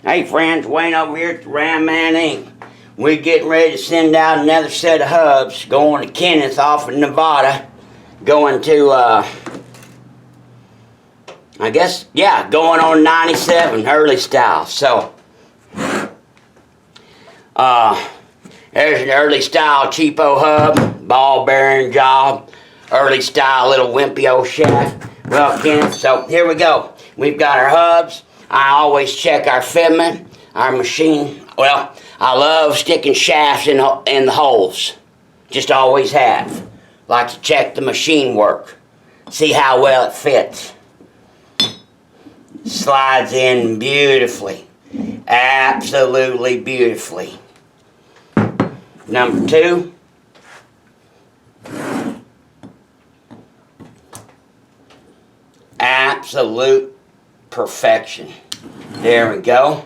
Hey friends, Wayne over here at the Ram Man Inc. We're getting ready to send out another set of hubs going to Kenneth off in Nevada. Going to, going on 97 early style. So, there's an early style cheapo hub, ball bearing job, early style little wimpy old shaft. Well, Kenneth, so here we go. We've got our hubs. I always check our fitment, our machine. Well, I love sticking shafts in the holes. Just always have. Like to check the machine work. See how well it fits. Slides in beautifully. Absolutely beautifully. Number 2. Absolute perfection. There we go.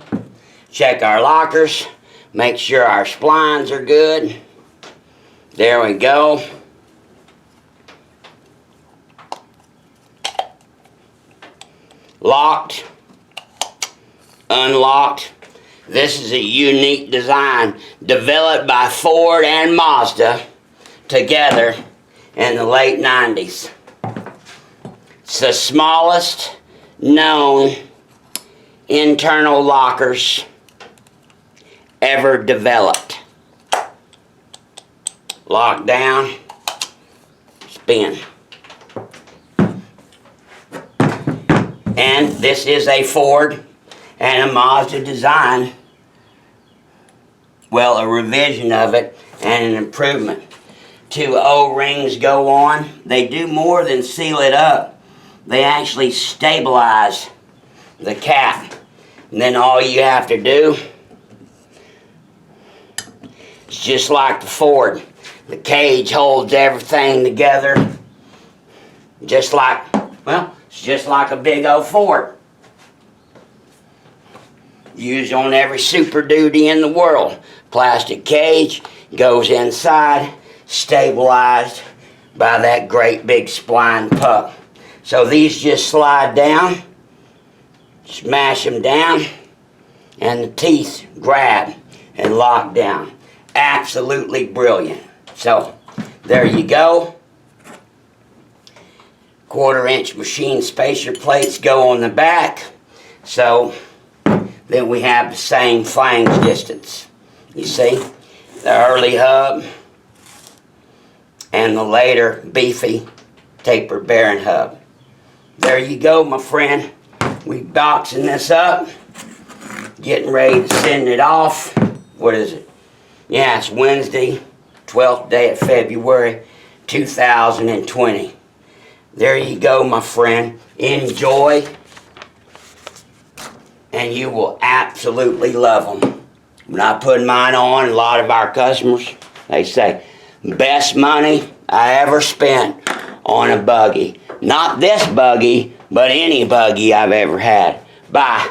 Check our lockers. Make sure our splines are good. There we go. Locked. Unlocked. This is a unique design developed by Ford and Mazda together in the late 90s. It's the smallest known internal lockers ever developed. Lock down, spin. And this is a Ford and a Mazda design. Well, a revision of it and an improvement. 2 O-rings go on. They do more than seal it up. They actually stabilize the cap. And then all you have to do is just like the Ford. The cage holds everything together. Just like, well, it's just like a big old Ford. Used on every Super Duty in the world. Plastic cage goes inside, stabilized by that great big spline puck. So these just slide down, smash them down, and the teeth grab and lock down. Absolutely brilliant. So there you go. 1/4-inch machine spacer plates go on the back. So then we have the same flange distance. You see, the early hub and the later beefy taper bearing hub. There you go, my friend. We boxing this up, getting ready to send it off. What is it? Yeah, it's Wednesday, 12th day of February, 2020. There you go, my friend. Enjoy, and you will absolutely love them. When I put mine on, a lot of our customers, they say, best money I ever spent on a buggy. Not this buggy, but any buggy I've ever had. Bye.